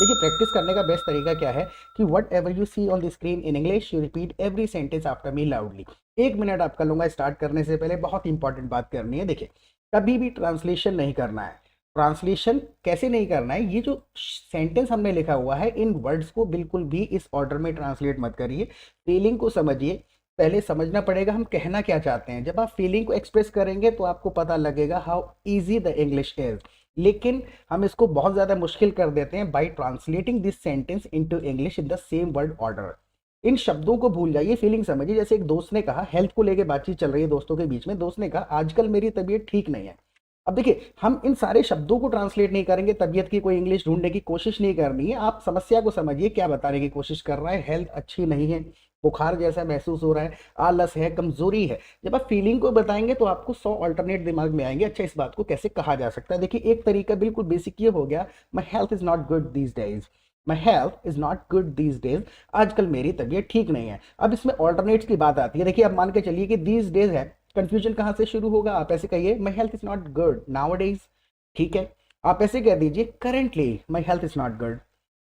देखिए प्रैक्टिस करने का बेस्ट तरीका क्या है कि whatever you see on the screen in English you repeat every sentence after me loudly. 1 minute आपका लूंगा, स्टार्ट करने से पहले बहुत इंपॉर्टेंट बात करनी है। देखिए कभी भी ट्रांसलेशन नहीं करना है। ट्रांसलेशन कैसे नहीं करना है, ये जो सेंटेंस हमने लिखा हुआ है इन वर्ड्स को बिल्कुल भी इस ऑर्डर में ट्रांसलेट मत करिए। फीलिंग को समझिए, पहले समझना पड़ेगा हम कहना क्या चाहते हैं। जब आप फीलिंग को एक्सप्रेस करेंगे तो आपको पता लगेगा how easy the English is. लेकिन हम इसको बहुत ज़्यादा मुश्किल कर देते हैं by translating this sentence into English in the same word order. इन शब्दों को भूल जाइए, फीलिंग समझिए। जैसे एक दोस्त ने कहा, हेल्थ को लेके बातचीत चल रही है दोस्तों के बीच में, दोस्त ने कहा आजकल मेरी तबीयत ठीक नहीं है। अब देखिए हम इन सारे शब्दों को ट्रांसलेट नहीं करेंगे, तबीयत की कोई इंग्लिश ढूंढने की कोशिश नहीं करनी है। आप समस्या को समझिए, क्या बताने की कोशिश कर रहा है। हेल्थ अच्छी नहीं है, बुखार जैसा महसूस हो रहा है, आलस है, कमजोरी है। जब आप फीलिंग को बताएंगे तो आपको 100 अल्टरनेट दिमाग में आएंगे। अच्छा इस बात को कैसे कहा जा सकता है। देखिए एक तरीका बिल्कुल बेसिक ये हो गया, my health is not good these days. My health is not good these days, आजकल मेरी तबीयत ठीक नहीं है। अब इसमें ऑल्टरनेट्स की बात आती है। देखिए अब मान के चलिए कि दीज डेज है, कंफ्यूजन कहाँ से शुरू होगा। आप ऐसे कहिए my health is not good now days, ठीक है। आप ऐसे कह दीजिए currently my health is not good,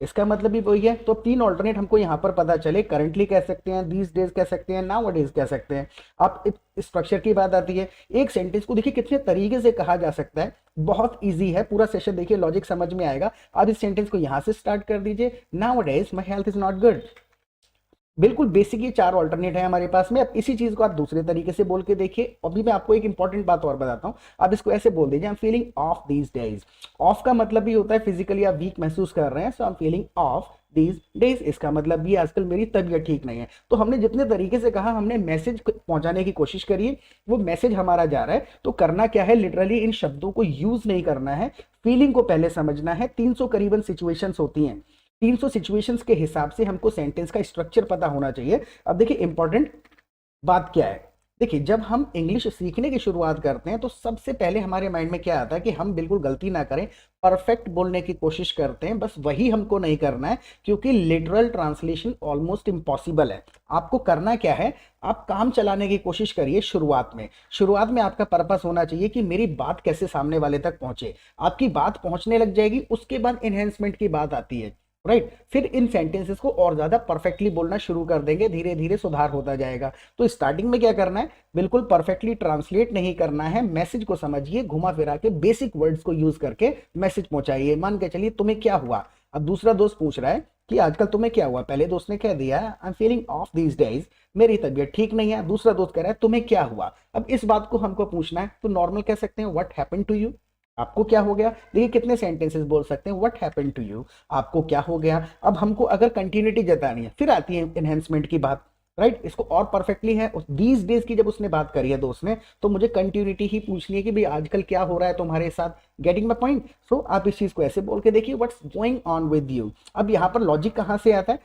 इसका मतलब भी वही है। तो 3 ऑल्टरनेट हमको यहाँ पर पता चले, करंटली कह सकते हैं, दीज डेज कह सकते हैं, नाउ डेज कह सकते हैं। आप स्ट्रक्चर की बात आती है, एक सेंटेंस को देखिए कितने तरीके से कहा जा सकता है, बहुत इजी है। पूरा सेशन देखिए, लॉजिक समझ में आएगा। अब इस सेंटेंस को यहाँ से स्टार्ट कर दीजिए, now days my health is not good. बिल्कुल बेसिक ये 4 ऑल्टरनेट है हमारे पास में। अब इसी चीज को आप दूसरे तरीके से बोल के देखिए। अभी मैं आपको एक इंपॉर्टेंट बात और बताता हूं। आप इसको ऐसे बोल दीजिए, आई am feeling off these days. Of का मतलब भी होता है फिजिकली आप वीक महसूस कर रहे हैं, so I am feeling off these days, इसका मतलब भी आजकल मेरी तबीयत ठीक नहीं है। तो हमने जितने तरीके से कहा, हमने मैसेज पहुंचाने की कोशिश करी है, वो मैसेज हमारा जा रहा है। तो करना क्या है, लिटरली इन शब्दों को यूज नहीं करना है, फीलिंग को पहले समझना है। 300 करीबन सिचुएशंस होती हैं, 300 सिचुएशंस के हिसाब से हमको सेंटेंस का स्ट्रक्चर पता होना चाहिए। अब देखिए इंपॉर्टेंट बात क्या है। देखिए जब हम इंग्लिश सीखने की शुरुआत करते हैं तो सबसे पहले हमारे माइंड में क्या आता है कि हम बिल्कुल गलती ना करें, परफेक्ट बोलने की कोशिश करते हैं। बस वही हमको नहीं करना है, क्योंकि लिटरल ट्रांसलेशन ऑलमोस्ट इम्पॉसिबल है। आपको करना क्या है, आप काम चलाने की कोशिश करिए। शुरुआत में आपका पर्पस होना चाहिए कि मेरी बात कैसे सामने वाले तक पहुंचे। आपकी बात पहुंचने लग जाएगी, उसके बाद एनहेंसमेंट की बात आती है, राइट। फिर इन सेंटेंसेस को और ज्यादा परफेक्टली बोलना शुरू कर देंगे, धीरे धीरे सुधार होता जाएगा। तो स्टार्टिंग में क्या करना है, बिल्कुल परफेक्टली ट्रांसलेट नहीं करना है, मैसेज को समझिए, घुमा फिरा के बेसिक वर्ड्स को यूज करके मैसेज पहुंचाइए। मान के चलिए तुम्हें क्या हुआ, अब दूसरा दोस्त पूछ रहा है कि आजकल तुम्हें क्या हुआ। पहले दोस्त ने कह दिया आई am feeling off these days, मेरी तबीयत ठीक नहीं है। दूसरा दोस्त कह रहा है तुम्हें क्या हुआ। अब इस बात को हमको पूछना है, तो नॉर्मल कह सकते हैं व्हाट हैपेंड टू यू, आपको क्या हो गया। देखिए कितने सेंटेंसेस बोल सकते हैं, व्हाट हैपेंड टू यू, आपको क्या हो गया। अब हमको अगर कंटिन्यूटी जतानी है, फिर आती है एनहेंसमेंट की बात, राइट। इसको और परफेक्टली है, दीज डेज की जब उसने बात करी है दोस्त ने, तो मुझे कंटिन्यूटी ही पूछनी है कि भाई आजकल क्या हो रहा है तुम्हारे साथ। Getting my point. सो आप इस चीज को ऐसे बोल के देखिए, what's going on with you. अब यहाँ पर लॉजिक कहाँ से आता है,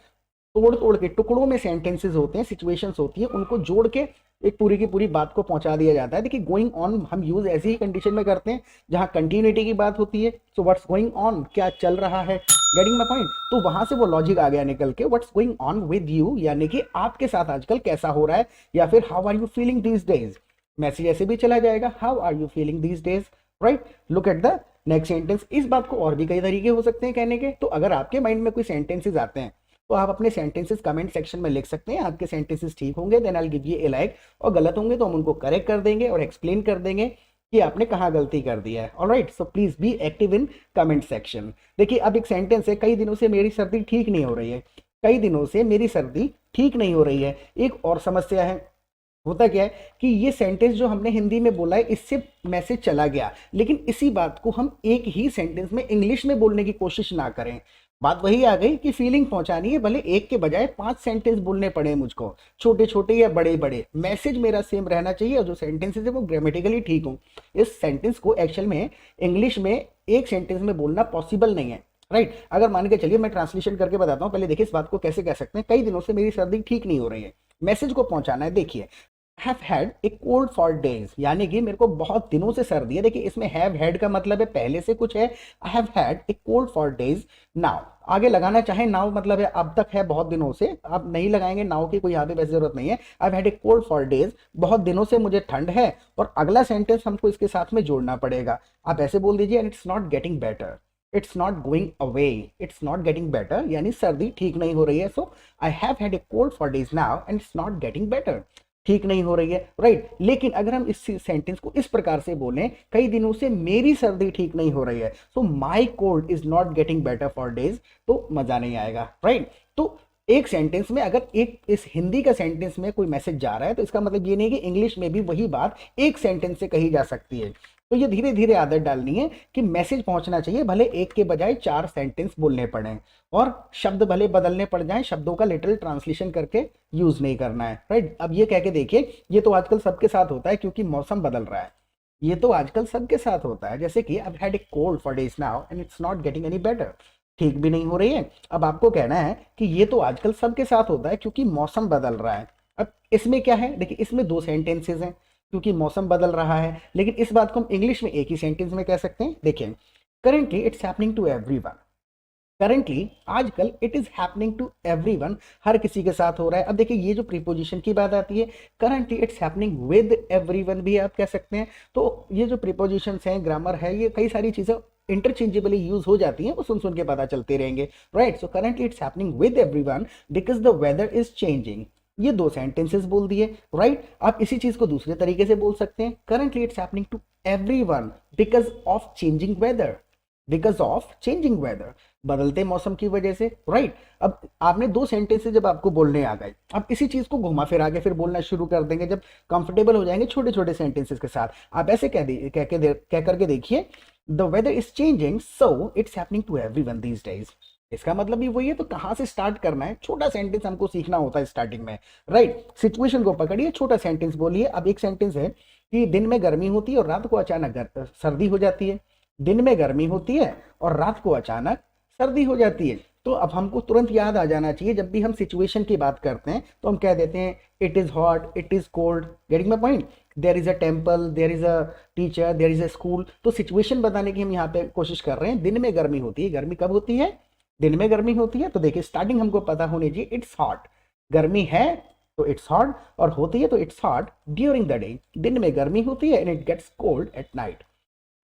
तोड़ तोड़ के टुकड़ों में सेंटेंसेस होते हैं, सिचुएशंस होती है, उनको जोड़ के एक पूरी की पूरी बात को पहुंचा दिया जाता है। देखिए गोइंग ऑन हम यूज ऐसी ही कंडीशन में करते हैं जहां कंटिन्यूटी की बात होती है। सो व्हाट्स गोइंग ऑन, क्या चल रहा है। Getting my point. तो वहां से वो लॉजिक आ गया निकल के, what's going on with you, यानी कि आपके साथ आजकल कैसा हो रहा है, या फिर how are you feeling these days. Message ऐसे भी चला जाएगा, how are you feeling these days, right. Look at the next sentence. इस बात को और भी कई तरीके हो सकते हैं कहने के। तो अगर आपके माइंड में कोई सेंटेंसेस आते हैं तो आप अपने सेंटेंसेस कमेंट सेक्शन में लिख सकते हैं। आपके सेंटेंसेस ठीक होंगे then I give you a like, और गलत होंगे तो हम उनको करेक्ट कर देंगे और एक्सप्लेन कर देंगे कि आपने कहाँ गलती कर दी है। Alright, so please be active in comment section. देखिए अब एक सेंटेंस है, कई दिनों से मेरी सर्दी ठीक नहीं हो रही है। कई दिनों से मेरी सर्दी ठीक नहीं हो रही है। एक और समस्या है, होता क्या है कि ये सेंटेंस जो हमने हिंदी में बोला है इससे मैसेज चला गया, लेकिन इसी बात को हम एक ही सेंटेंस में इंग्लिश में बोलने की कोशिश ना करें। बात वही आ गई कि फीलिंग पहुंचानी है, भले एक के बजाय 5 सेंटेंस बोलने पड़े मुझको, छोटे छोटे या बड़े बड़े, मैसेज मेरा सेम रहना चाहिए और जो सेंटेंसेस है वो ग्रामेटिकली ठीक हो। इस सेंटेंस को एक्चुअल में इंग्लिश में एक सेंटेंस में बोलना पॉसिबल नहीं है, राइट। अगर मान के चलिए मैं ट्रांसलेशन करके बताता हूँ, पहले देखिए इस बात को कैसे कह सकते हैं। कई दिनों से मेरी सर्दी ठीक नहीं हो रही है, मैसेज को पहुंचाना है। देखिए have had a cold for days, यानी कि मेरे को बहुत दिनों से सर्दी है। देखिए इसमें हैव हैड का मतलब है पहले से कुछ है। आई have had a cold for days now, आगे लगाना चाहे नाउ मतलब है अब तक है, बहुत दिनों से। आप नहीं लगाएंगे नाउ की कोई यहाँ पे वैसे जरूरत नहीं है। आई have had a cold for days, बहुत दिनों से मुझे ठंड है, और अगला सेंटेंस हमको इसके साथ में जोड़ना पड़ेगा। आप ऐसे बोल दीजिए and it's not getting better, it's not going away, it's not getting better, यानी सर्दी ठीक नहीं हो रही है। So I have had a cold for days now and it's not getting better, ठीक नहीं हो रही है, राइट। लेकिन अगर हम इस सेंटेंस को इस प्रकार से बोलें, कई दिनों से मेरी सर्दी ठीक नहीं हो रही है, so my cold is not getting better for days, तो मजा नहीं आएगा, राइट। तो एक सेंटेंस में अगर एक इस हिंदी का सेंटेंस में कोई मैसेज जा रहा है, तो इसका मतलब ये नहीं कि इंग्लिश में भी वही बात एक सेंटेंस से कही जा सकती है। तो ये धीरे धीरे आदत डालनी है कि मैसेज पहुंचना चाहिए, भले एक के बजाय 4 सेंटेंस बोलने पड़े और शब्द भले बदलने पड़ जाएं, शब्दों का लिटरल ट्रांसलेशन करके यूज नहीं करना है, राइट। अब ये कह के देखिए, ये तो आजकल सबके साथ होता है क्योंकि मौसम बदल रहा है, ये तो आजकल सबके साथ होता है। जैसे कि I had a cold for days now and it's not getting any better, ठीक भी नहीं हो रही है। अब आपको कहना है कि ये तो आजकल सबके साथ होता है क्योंकि मौसम बदल रहा है। अब इसमें क्या है, देखिए इसमें 2 सेंटेंसेस हैं क्योंकि मौसम बदल रहा है, लेकिन इस बात को हम इंग्लिश में एक ही सेंटेंस में कह सकते हैं। देखिए, currently it's happening to everyone, currently आजकल it is happening to everyone, हर किसी के साथ हो रहा है। अब देखिए ये जो प्रीपोजिशन की बात आती है, currently it's happening with everyone भी आप कह सकते हैं। तो ये जो प्रीपोजिशंस हैं, ग्रामर है, ये कई सारी चीजें इंटरचेंजेबली यूज हो जाती हैं, वो सुन सुन के पता चलते रहेंगे, right. So currently it's happening with everyone because the weather is changing, ये 2 सेंटेंसेस बोल दिए, राइट। आप इसी चीज को दूसरे तरीके से बोल सकते हैं, currently it's happening to everyone because of changing weather, because of changing weather, बदलते मौसम की वजह से, राइट। अब आपने 2 सेंटेंसेस जब आपको बोलने आ गए, अब इसी चीज को घुमा फिरा के फिर बोलना शुरू कर देंगे जब कंफर्टेबल हो जाएंगे छोटे छोटे सेंटेंसेस के साथ। आप ऐसे कह करके देखिए, the weather is changing so it's happening to everyone these days, इसका मतलब भी वही है। तो कहां से स्टार्ट करना है, छोटा सेंटेंस हमको सीखना होता है स्टार्टिंग में, राइट। सिचुएशन को पकड़िए, छोटा सेंटेंस बोलिए। अब एक सेंटेंस है कि दिन में गर्मी होती है और रात को अचानक सर्दी हो जाती है, दिन में गर्मी होती है और रात को अचानक सर्दी हो जाती है। तो अब हमको तुरंत याद आ जाना चाहिए, जब भी हम सिचुएशन की बात करते हैं तो हम कह देते हैं it is hot, it is cold, getting my point, there is a temple, there is a teacher, there is a school. तो सिचुएशन बताने की हम यहाँ पे कोशिश कर रहे हैं। दिन में गर्मी होती है, गर्मी कब होती है, दिन में गर्मी होती है। तो देखिए स्टार्टिंग हमको पता होनी चाहिए, इट्स हॉट, गर्मी है तो इट्स हॉट, और होती है तो it's hot during the day, दिन में गर्मी होती है and it gets cold at night,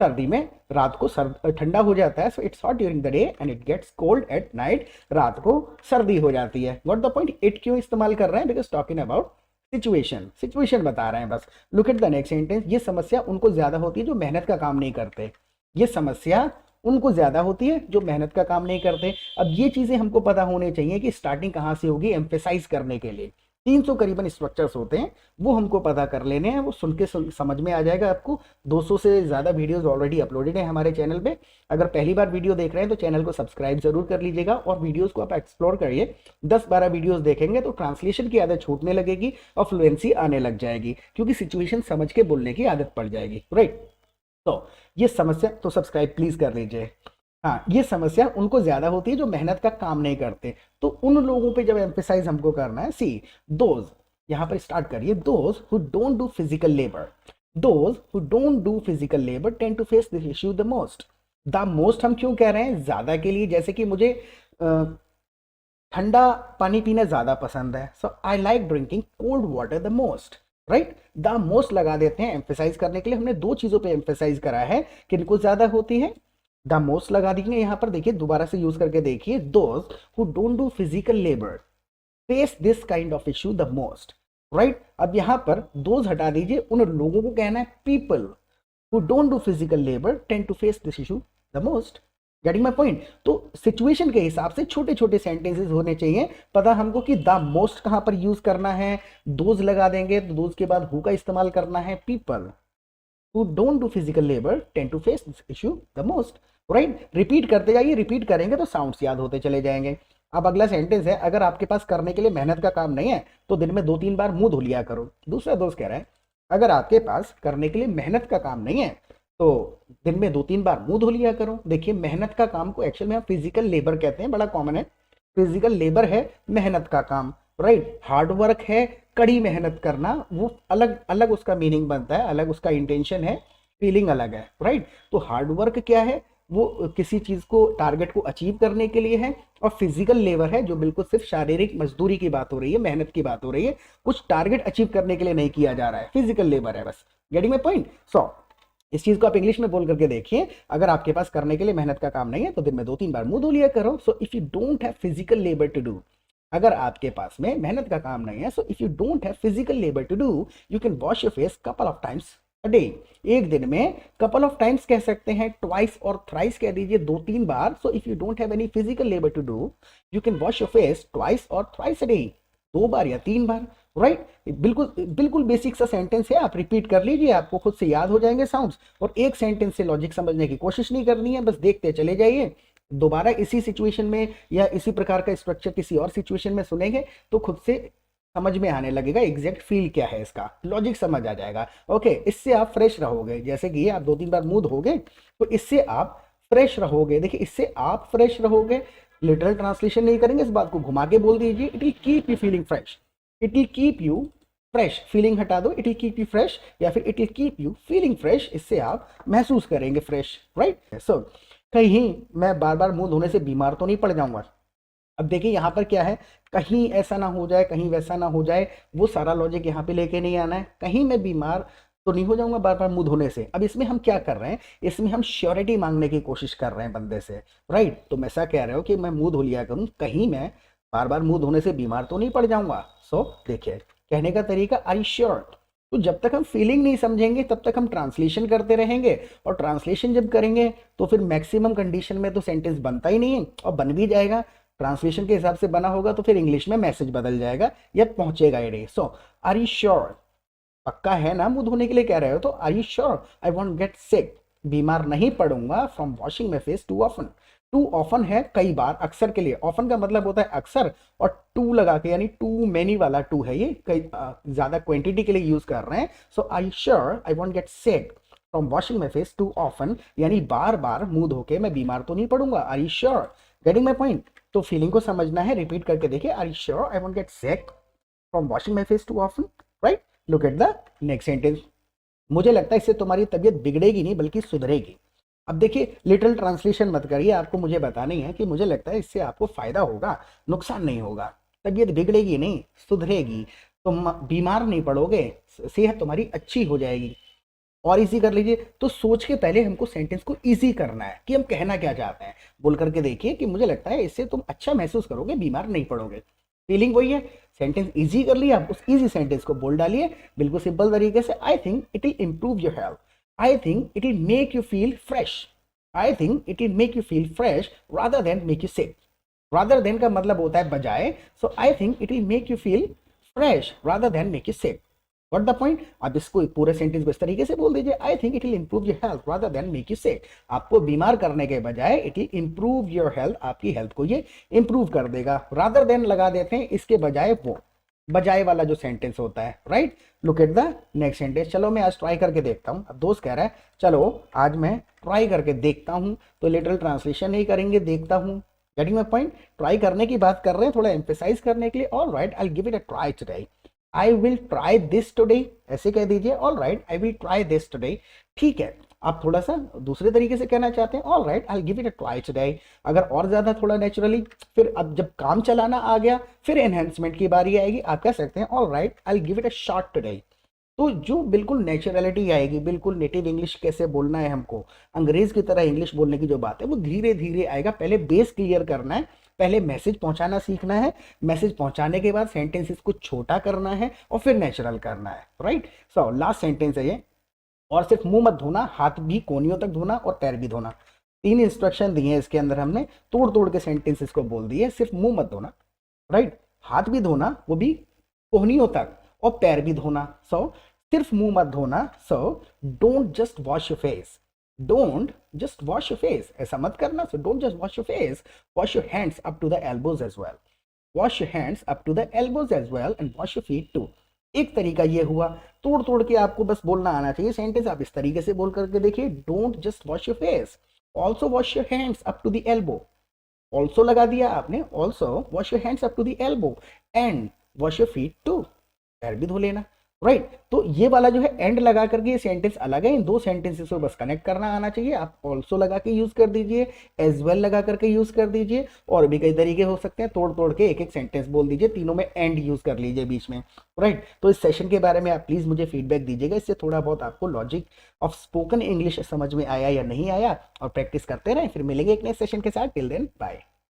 सर्दी में रात को ठंडा हो जाता है। So it's hot during the day and it gets cold at night, रात को सर्दी हो जाती है। व्हाट द पॉइंट, इट क्यों इस्तेमाल कर रहे हैं, because talking about situation, situation बता रहे हैं बस। Look at the next sentence, ये समस्या उनको ज्यादा होती है जो मेहनत का काम नहीं करते, ये समस्या उनको ज्यादा होती है जो मेहनत का काम नहीं करते। अब ये चीजें हमको पता होनी चाहिए कि स्टार्टिंग कहाँ से होगी एम्फेसाइज करने के लिए। 300 करीबन स्ट्रक्चर्स होते हैं, वो हमको पता कर लेने हैं, वो सुन के समझ में आ जाएगा आपको। 200 से ज़्यादा वीडियोस ऑलरेडी अपलोडेड हैं हमारे चैनल पे। अगर पहली बार वीडियो देख रहे हैं तो चैनल को सब्सक्राइब जरूर कर लीजिएगा और वीडियोस को आप एक्सप्लोर करिए। 10-12 वीडियोस देखेंगे तो ट्रांसलेशन की आदत छूटने लगेगी और फ्लुएंसी आने लग जाएगी, क्योंकि सिचुएशन समझ के बोलने की आदत पड़ जाएगी, राइट। तो ये समस्या, तो सब्सक्राइब प्लीज कर लीजिए। हाँ, ये समस्या उनको ज्यादा होती है जो मेहनत का काम नहीं करते। तो उन लोगों पे जब एम्फेसाइज हमको करना है, सी दोज, यहां पर स्टार्ट करिए, those who don't do physical labour, those who don't do physical labour tend to face this issue the most. The most हम क्यों कह रहे हैं, ज्यादा के लिए, जैसे कि मुझे ठंडा पानी पीना ज्यादा पसंद है, so I like drinking cold water the most, right. The most लगा देते हैं एम्फेसाइज करने के लिए। हमने 2 चीजों पे एम्फेसाइज करा है, किनको ज्यादा होती है, द मोस्ट लगा दीजिए यहां पर। देखिए दोबारा से यूज करके देखिए, those who don't do physical labour face this kind of issue the most, right. अब यहां पर दोज हटा दीजिए, उन लोगों को कहना है people who don't do physical labour tend to face this issue the most, getting my point. तो सिचुएशन के हिसाब से छोटे छोटे सेंटेंसेस होने चाहिए। पता हमको कि द मोस्ट कहां पर यूज करना है, दोज लगा देंगे तो दोज के बाद हु का इस्तेमाल करना है, people who don't do physical labor tend to face this issue the most, right। Repeat करते जाइए, रिपीट करेंगे तो साउंड्स याद होते चले जाएंगे। अब अगला सेंटेंस है, अगर आपके पास करने के लिए मेहनत का काम नहीं है तो दिन में 2-3 बार मुंह धो लिया करो। दूसरा दोस्त कह रहा है, अगर आपके पास करने के लिए मेहनत का काम नहीं है तो दिन में 2-3 बार मुंह धो लिया करो। देखिए मेहनत का काम को एक्चुअल में हम फिजिकल लेबर कहते हैं, बड़ा कॉमन है। फिजिकल लेबर है मेहनत का काम, राइट। हार्ड वर्क है कड़ी मेहनत करना, वो अलग अलग उसका मीनिंग बनता है, अलग उसका इंटेंशन है, फीलिंग अलग है, राइट। तो हार्ड वर्क क्या है, वो किसी चीज को, टारगेट को अचीव करने के लिए है, और फिजिकल लेबर है जो बिल्कुल सिर्फ शारीरिक मजदूरी की बात हो रही है, मेहनत की बात हो रही है, कुछ टारगेट अचीव करने के लिए नहीं किया जा रहा है, फिजिकल लेबर है बस, गेटिंग माय पॉइंट। सो इस चीज को आप इंग्लिश में बोल करके देखिए, अगर आपके पास करने के लिए मेहनत का काम नहीं है तो दिन में 2-3 बार मुंह धो लिया करो। So if you don't have physical labour to do, अगर आपके पास में मेहनत का काम नहीं है, so if you don't have physical labour to do, you can wash your face couple of times a day. एक दिन में कपल ऑफ टाइम्स कह सकते हैं, ट्वाइस और थ्राइस कह दीजिए, 2-3 बार। So if you don't have any physical labour to do, you can wash your face twice और थ्राइस अ डे, 2 बार या 3 बार, राइट। बिल्कुल बिल्कुल बेसिक सा सेंटेंस है, आप रिपीट कर लीजिए, आपको खुद से याद हो जाएंगे साउंड्स। और एक सेंटेंस से लॉजिक समझने की कोशिश नहीं करनी है, बस देखते चले जाइए। दोबारा इसी सिचुएशन में या इसी प्रकार का स्ट्रक्चर किसी और सिचुएशन में सुनेंगे तो खुद से समझ में आने लगेगा एग्जैक्ट फील क्या है, इसका लॉजिक समझ आ जाएगा। ओके, इससे आप फ्रेश रहोगे। जैसे कि आप 2-3 बार मुंह धोगे तो इससे आप फ्रेश रहोगे। देखिए, इससे आप फ्रेश रहोगे। लिटरल ट्रांसलेशन नहीं करेंगे, इस बात को घुमा के बोल दीजिए, it will keep you feeling fresh, it will keep you fresh. Feeling हटा दो, it will keep you fresh, या फिर it will keep you feeling fresh. इससे आप महसूस करेंगे फ्रेश, राइट। सो कहीं मैं बार बार मुंह धोने से बीमार तो नहीं पड़ जाऊंगा। अब देखिए यहाँ पर क्या है, कहीं ऐसा ना हो जाए, कहीं वैसा ना हो जाए, वो सारा लॉजिक यहाँ पे लेके नहीं आना है। कहीं मैं बीमार तो नहीं हो जाऊंगा बार बार मुंह धोने से। अब इसमें हम क्या कर रहे हैं, इसमें हम श्योरिटी मांगने की कोशिश कर रहे हैं बंदे से, राइट। तो मैं ऐसा कह रहे हो कि मैं मुंह धो लिया करूं, कहीं मैं बार बार मुंह धोने से बीमार तो नहीं पड़ जाऊंगा। सो देखिए कहने का तरीका, आर यू श्योर। तो जब तक हम फीलिंग नहीं समझेंगे तब तक हम ट्रांसलेशन करते रहेंगे, और ट्रांसलेशन जब करेंगे तो फिर मैक्सिमम कंडीशन में तो सेंटेंस बनता ही नहीं है, और बन भी जाएगा ट्रांसलेशन के हिसाब से बना होगा तो फिर इंग्लिश में मैसेज बदल जाएगा या पहुंचेगा ही नहीं। सो आर यू श्योर, पक्का है ना मुंह धोने के लिए कह रहे हो तो are you sure I won't get sick, बीमार नहीं पड़ूंगा from washing my face too often. Too often है कई बार, अक्सर के लिए। ऑफन का मतलब होता है अक्सर, और टू लगा के यानी टू मैनी वाला टू है, ये कई ज्यादा क्वांटिटी के लिए यूज कर रहे हैं। So are you sure I won't get sick from washing my face too often, यानी बार बार मुंह धो के मैं बीमार तो नहीं पड़ूंगा। Are you sure, getting my point. तो फीलिंग को समझना है, रिपीट करके देखिए, are you sure I won't get sick from washing my face too often, right. Look at the next sentence. मुझे लगता है इससे तुम्हारी तबीयत बिगड़ेगी नहीं बल्कि सुधरेगी। अब देखिए लिटरल ट्रांसलेशन मत करिए, आपको मुझे बतानी है कि मुझे लगता है इससे आपको फायदा होगा, नुकसान नहीं होगा। तबीयत बिगड़ेगी नहीं, सुधरेगी, तुम बीमार नहीं पड़ोगे, सेहत तुम्हारी अच्छी हो जाएगी। और इजी कर लीजिए। तो सोच के पहले हमको सेंटेंस को इजी करना है कि हम कहना क्या चाहते हैं। बोल करके देखिए कि मुझे लगता है इससे तुम अच्छा महसूस करोगे, बीमार नहीं पड़ोगे। फीलिंग वही है, सेंटेंस इजी कर लिया, उस इजी सेंटेंस को बोल डालिए बिल्कुल सिंपल तरीके से। I think it will improve your health, I think it will make you feel fresh, I think it will make you feel fresh rather than make you sick. Rather than का मतलब होता है बजाय। So I think it will make you feel fresh rather than make you sick. What the point. आप इसको पूरे sentence को इस तरीके से बोल दीजिए, आई think it will improve your health rather than make you सिक। आपको बीमार करने के बजाय it will improve your health, आपकी हेल्थ को ये इंप्रूव कर देगा। रादर देन लगा देते हैं इसके बजाय, वो बजाय वाला जो सेंटेंस होता है, right. Look at the next sentence. चलो मैं आज ट्राई करके देखता हूँ। अब दोस्त कह रहा है चलो आज मैं ट्राई करके देखता हूँ, तो लिटरल ट्रांसलेशन नहीं करेंगे, देखता हूँ। Getting my point. ट्राई करने की बात कर रहे हैं थोड़ा एम्फेसाइज करने के लिए। All right, I will give it a try today, I will try this today, ऐसे कह दीजिए। All right, I will try this today. ठीक है, आप थोड़ा सा दूसरे तरीके से कहना चाहते हैं, all right I will give it a try today. अगर और ज्यादा थोड़ा नेचुरली, फिर अब जब काम चलाना आ गया फिर एनहेंसमेंट की बारी आएगी, आप कह सकते हैं all right I will give it a shot today. तो जो बिल्कुल नेचुरलिटी आएगी, बिल्कुल नेटिव इंग्लिश कैसे बोलना है हमको, अंग्रेज की तरह इंग्लिश बोलने की जो बात है वो धीरे धीरे आएगा। पहले बेस क्लियर करना है, पहले मैसेज पहुंचाना सीखना है, मैसेज पहुंचाने के बाद सेंटेंसेस को छोटा करना है और फिर नेचुरल करना है, राइट। सो लास्ट सेंटेंस है ये। और सिर्फ मुंह मत धोना, हाथ भी कोहनियों तक धोना और पैर भी धोना। 3 इंस्ट्रक्शन दिए हैं इसके अंदर, हमने तोड़ तोड़ के सेंटेंसेस को बोल दिए। सिर्फ मुंह मत धोना, राइट, हाथ भी धोना, वो भी कोहनियों तक, और पैर भी धोना। सो सिर्फ मुंह मत धोना। So don't just wash your face, don't just wash your face, ऐसा मत करना। So don't just wash your face, wash your hands up to the elbows as well, wash your hands up to the elbows as well and wash your feet too. एक तरीका ये हुआ, तोड़ तोड़ के आपको बस बोलना आना चाहिए सेंटेंस। आप इस तरीके से बोल करके देखिए, don't just wash your face, also wash your hands up to the elbow, also लगा दिया आपने, also wash your hands up to the elbow and wash your feet too, पैर भी धो लेना। राइट। तो ये वाला जो है एंड लगा करके ये सेंटेंस अलग है, इन दो सेंटेंसेस को बस कनेक्ट करना आना चाहिए। आप ऑल्सो लगा के यूज कर दीजिए, एज वेल लगा करके यूज कर दीजिए, और भी कई तरीके हो सकते हैं, तोड़ तोड़ के एक एक सेंटेंस बोल दीजिए, तीनों में एंड यूज कर लीजिए बीच में। राइट। तो इस सेशन के बारे में आप प्लीज मुझे फीडबैक दीजिएगा, इससे थोड़ा बहुत आपको लॉजिक ऑफ स्पोकन इंग्लिश समझ में आया या नहीं आया, और प्रैक्टिस करते रहें। फिर मिलेंगे एक नए सेशन के साथ। Till then bye.